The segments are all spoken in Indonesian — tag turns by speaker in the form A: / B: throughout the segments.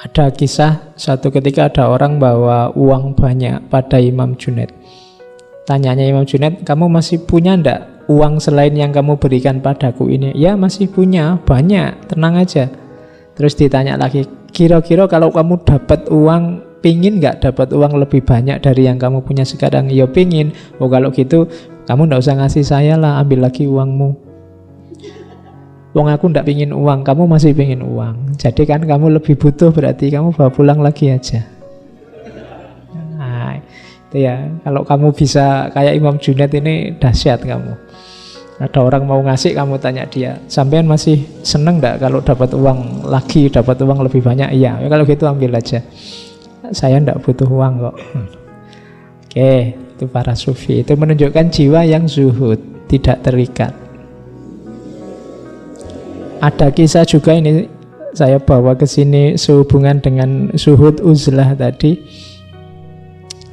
A: Ada kisah suatu ketika ada orang bawa uang banyak pada Imam Junaid. Tanyanya Imam Junaid, kamu masih punya ndak uang selain yang kamu berikan padaku ini? Ya masih punya, banyak, tenang aja. Terus ditanya lagi, kira-kira kalau kamu dapat uang, pingin nggak dapat uang lebih banyak dari yang kamu punya sekarang? Ya pingin. Oh kalau gitu kamu ndak usah ngasih saya lah, ambil lagi uangmu. Wong aku ndak pingin uang, kamu masih pingin uang. Jadi kan kamu lebih butuh, berarti kamu bawa pulang lagi aja. Nah, itu ya. Kalau kamu bisa kayak Imam Junaid ini dahsyat kamu. Ada orang mau ngasih, kamu tanya dia, sampean masih seneng ndak kalau dapat uang lagi, dapat uang lebih banyak? Iya, ya, kalau gitu ambil aja. Saya ndak butuh uang kok. Oke, itu para sufi. Itu menunjukkan jiwa yang zuhud, tidak terikat. Ada kisah juga ini saya bawa ke sini sehubungan dengan zuhud uzlah tadi.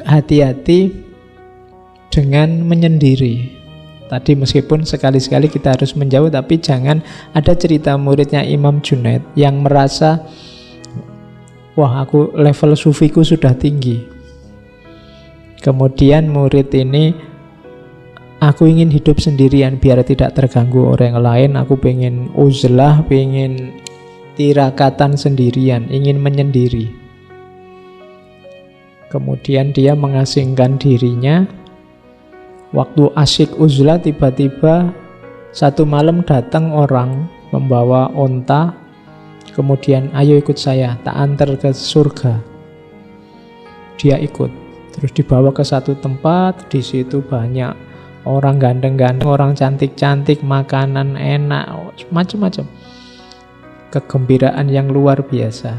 A: Hati-hati dengan menyendiri. Tadi meskipun sekali-sekali kita harus menjauh, tapi jangan ada cerita muridnya Imam Junaid yang merasa, wah aku level sufiku sudah tinggi. Kemudian murid ini, aku ingin hidup sendirian biar tidak terganggu orang lain. Aku pengen uzlah, pengen tirakatan sendirian, ingin menyendiri. Kemudian dia mengasingkan dirinya. Waktu asyik uzlah, tiba-tiba satu malam datang orang membawa onta. Kemudian, ayo ikut saya, tak antar ke surga. Dia ikut. Terus dibawa ke satu tempat, di situ banyak orang ganteng-ganteng, orang cantik-cantik, makanan enak, macam-macam. Kegembiraan yang luar biasa.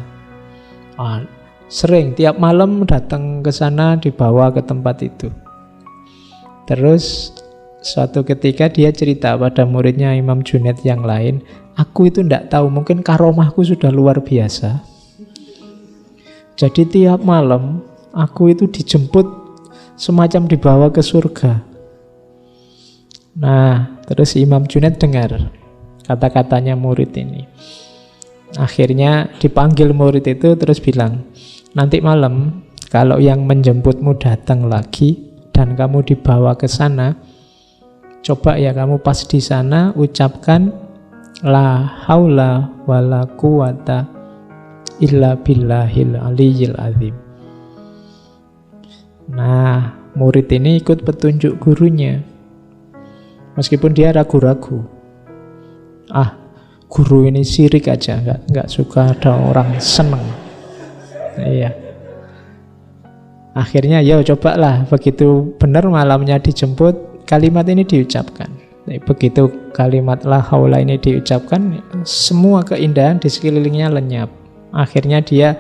A: Sering tiap malam datang ke sana, dibawa ke tempat itu. Terus suatu ketika dia cerita pada muridnya Imam Junaid yang lain, aku itu tidak tahu, mungkin karomahku sudah luar biasa. Jadi tiap malam aku itu dijemput semacam dibawa ke surga. Nah, terus Imam Junaid dengar kata-katanya murid ini. Akhirnya dipanggil murid itu terus bilang, nanti malam kalau yang menjemputmu datang lagi dan kamu dibawa ke sana, coba ya kamu pas di sana ucapkan la haula wala quwata illa billahil aliyyil azim. Nah, murid ini ikut petunjuk gurunya. Meskipun dia ragu-ragu. Guru ini syirik aja, nggak suka ada orang seneng. Iya. Akhirnya ya cobalah, begitu benar malamnya dijemput, kalimat ini diucapkan. Begitu kalimat la haula ini diucapkan, semua keindahan di sekelilingnya lenyap. Akhirnya dia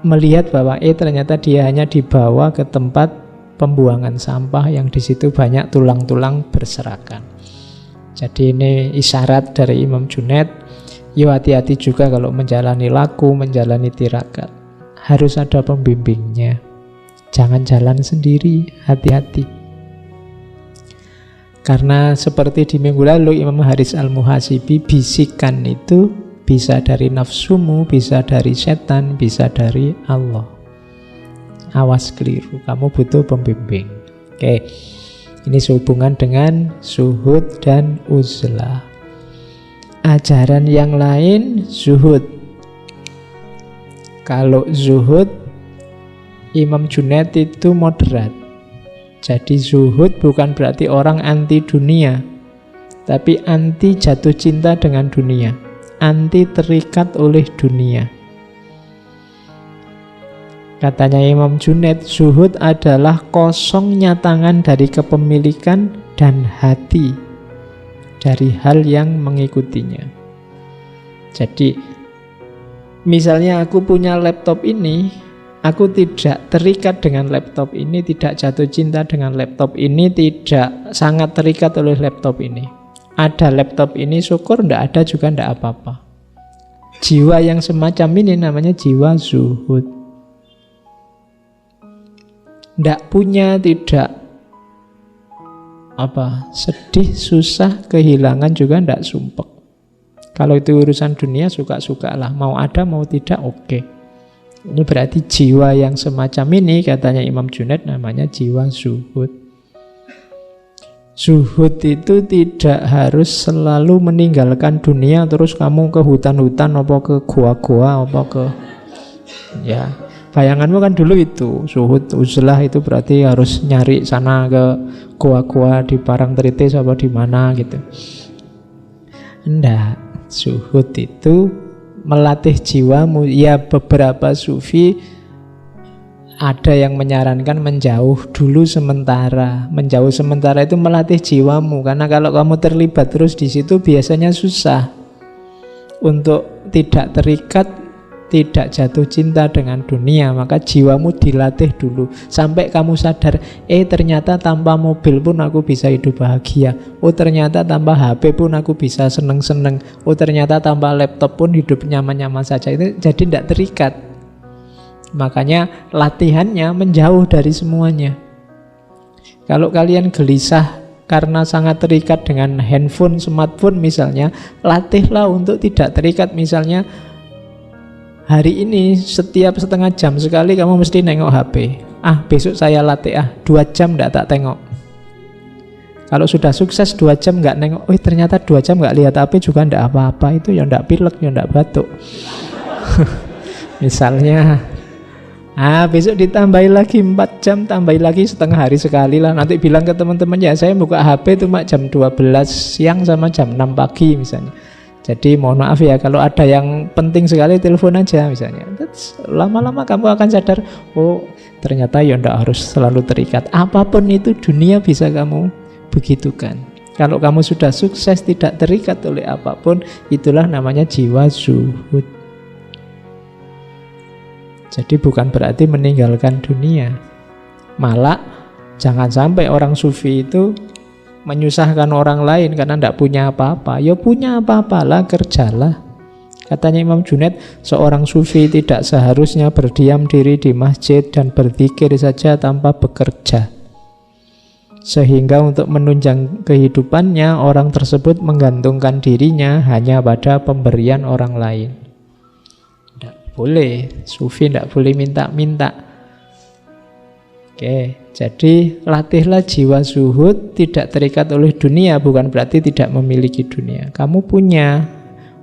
A: melihat bahwa ternyata dia hanya dibawa ke tempat pembuangan sampah yang di situ banyak tulang-tulang berserakan. Jadi ini isyarat dari Imam Junaid. Yo hati-hati juga kalau menjalani laku, menjalani tirakat. Harus ada pembimbingnya. Jangan jalan sendiri, hati-hati. Karena seperti di minggu lalu Imam Haris Al-Muhasibi, bisikan itu bisa dari nafsumu, bisa dari setan, bisa dari Allah. Awas keliru, kamu butuh pembimbing. Oke, ini sehubungan dengan zuhud dan uzlah. Ajaran yang lain zuhud. Kalau zuhud, Imam Junaid itu moderat. Jadi zuhud bukan berarti orang anti dunia, tapi anti jatuh cinta dengan dunia, anti terikat oleh dunia. Katanya Imam Junaid, zuhud adalah kosongnya tangan dari kepemilikan dan hati dari hal yang mengikutinya. Jadi, misalnya aku punya laptop ini, aku tidak terikat dengan laptop ini, tidak jatuh cinta dengan laptop ini, tidak sangat terikat oleh laptop ini. Ada laptop ini, syukur, tidak ada juga tidak apa-apa. Jiwa yang semacam ini namanya jiwa zuhud. Tidak punya, tidak sedih, susah, kehilangan juga tidak sumpek. Kalau itu urusan dunia, suka-suka lah. Mau ada, mau tidak, oke. Ini berarti jiwa yang semacam ini, katanya Imam Junaid, namanya jiwa zuhud. Zuhud itu tidak harus selalu meninggalkan dunia, terus kamu ke hutan-hutan, apa ke gua-gua, apa ke... Ya, bayanganmu kan dulu itu, zuhud, uzlah itu berarti harus nyari sana ke gua-gua di Parangtritis apa di mana gitu. Enggak. Zuhud itu melatih jiwamu. Ya, beberapa sufi ada yang menyarankan menjauh dulu sementara. Menjauh sementara itu melatih jiwamu, karena kalau kamu terlibat terus di situ biasanya susah untuk tidak terikat, tidak jatuh cinta dengan dunia. Maka jiwamu dilatih dulu sampai kamu sadar, ternyata tanpa mobil pun aku bisa hidup bahagia. Oh, ternyata tanpa HP pun aku bisa seneng-seneng. Oh, ternyata tanpa laptop pun hidup nyaman-nyaman saja. Itu jadi tidak terikat. Makanya latihannya menjauh dari semuanya. Kalau kalian gelisah karena sangat terikat dengan handphone, smartphone misalnya, latihlah untuk tidak terikat. Misalnya hari ini setiap setengah jam sekali kamu mesti nengok HP. Besok saya latih 2 jam tidak tak tengok. Kalau sudah sukses 2 jam nggak nengok, ternyata 2 jam nggak lihat HP juga tidak apa-apa. Itu ya tidak pilek, ya tidak batuk. Misalnya, besok ditambahi lagi 4 jam, tambahi lagi setengah hari sekali lah. Nanti bilang ke teman-teman, ya saya buka HP cuma jam 12 siang sama jam 6 pagi misalnya. Jadi mohon maaf ya, kalau ada yang penting sekali telepon aja misalnya. Lama-lama kamu akan sadar, oh ternyata ya tidak harus selalu terikat. Apapun itu dunia bisa kamu begitukan. Kalau kamu sudah sukses tidak terikat oleh apapun, itulah namanya jiwa zuhud. Jadi bukan berarti meninggalkan dunia. Malah jangan sampai orang sufi itu menyusahkan orang lain karena tidak punya apa-apa. Ya punya apa-apalah, kerjalah. Katanya Imam Junaid, seorang sufi tidak seharusnya berdiam diri di masjid dan berzikir saja tanpa bekerja. Sehingga untuk menunjang kehidupannya, orang tersebut menggantungkan dirinya hanya pada pemberian orang lain. Tidak boleh, sufi tidak boleh minta-minta. Oke, jadi latihlah jiwa zuhud, tidak terikat oleh dunia, bukan berarti tidak memiliki dunia. Kamu punya,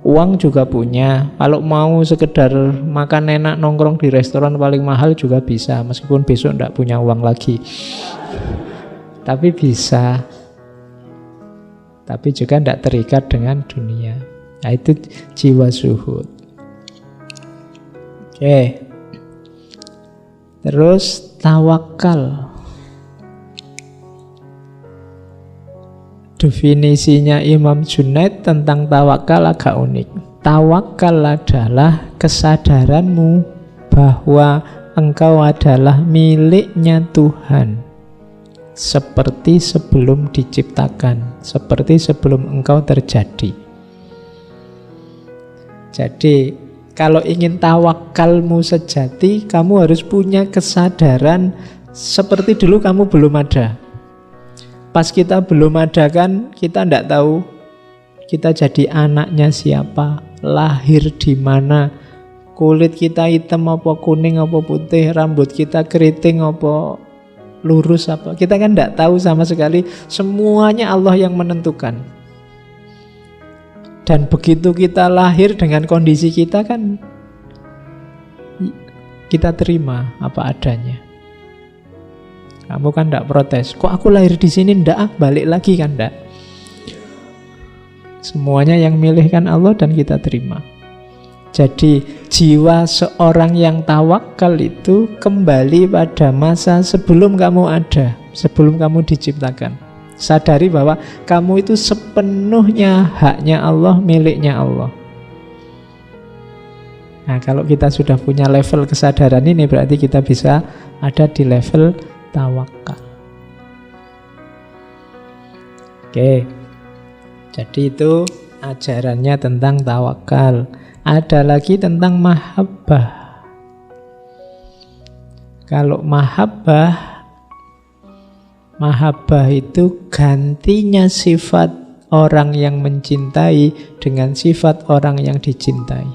A: uang juga punya. Kalau mau sekedar makan enak, nongkrong di restoran paling mahal juga bisa, meskipun besok tidak punya uang lagi. Tapi bisa. Tapi juga tidak terikat dengan dunia. Nah, itu jiwa zuhud. Oke. Terus tawakal. Definisinya Imam Junaid tentang tawakal agak unik. Tawakal adalah kesadaranmu bahwa engkau adalah miliknya Tuhan, seperti sebelum diciptakan, seperti sebelum engkau terjadi. Jadi kalau ingin tawakalmu sejati, kamu harus punya kesadaran seperti dulu kamu belum ada. Pas kita belum ada kan, kita tidak tahu kita jadi anaknya siapa, lahir di mana, kulit kita hitam apa kuning apa putih, rambut kita keriting apa lurus apa. Kita kan tidak tahu sama sekali, semuanya Allah yang menentukan. Dan begitu kita lahir dengan kondisi kita kan, kita terima apa adanya. Kamu kan tidak protes, kok aku lahir di sini ndak, balik lagi kan ndak. Semuanya yang milih kan Allah dan kita terima. Jadi jiwa seorang yang tawakal itu kembali pada masa sebelum kamu ada, sebelum kamu diciptakan. Sadari bahwa kamu itu sepenuhnya haknya Allah, miliknya Allah. Nah, kalau kita sudah punya level kesadaran ini, berarti kita bisa ada di level tawakal. Oke, jadi itu ajarannya tentang tawakal. Ada lagi tentang mahabbah. Kalau mahabbah itu gantinya sifat orang yang mencintai dengan sifat orang yang dicintai.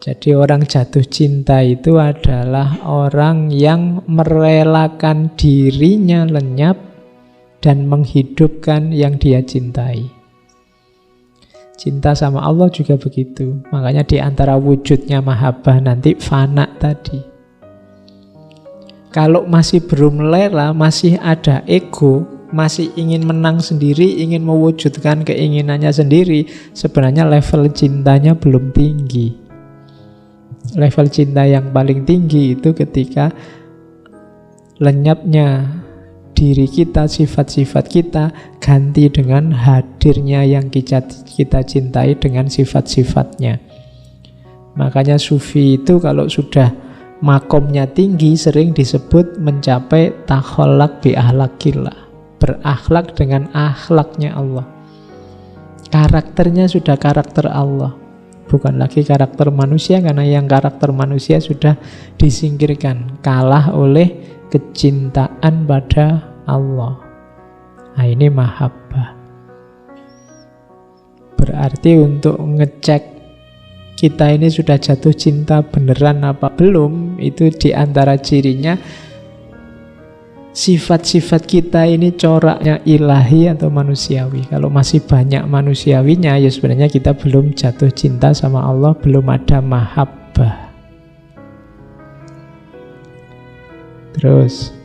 A: Jadi orang jatuh cinta itu adalah orang yang merelakan dirinya lenyap dan menghidupkan yang dia cintai. Cinta sama Allah juga begitu. Makanya di antara wujudnya mahabbah nanti fana tadi. Kalau masih belum rela, masih ada ego, masih ingin menang sendiri, ingin mewujudkan keinginannya sendiri, sebenarnya level cintanya belum tinggi. Level cinta yang paling tinggi itu ketika lenyapnya diri kita, sifat-sifat kita, ganti dengan hadirnya yang kita cintai dengan sifat-sifatnya. Makanya sufi itu kalau sudah makomnya tinggi sering disebut mencapai takholak bi ahlakillah, berakhlak dengan akhlaknya Allah. Karakternya sudah karakter Allah, bukan lagi karakter manusia, karena yang karakter manusia sudah disingkirkan, kalah oleh kecintaan pada Allah. Nah, ini mahabbah. Berarti untuk ngecek kita ini sudah jatuh cinta beneran apa belum, itu diantara cirinya sifat-sifat kita ini coraknya ilahi atau manusiawi. Kalau masih banyak manusiawinya, ya sebenarnya kita belum jatuh cinta sama Allah, belum ada mahabbah. Terus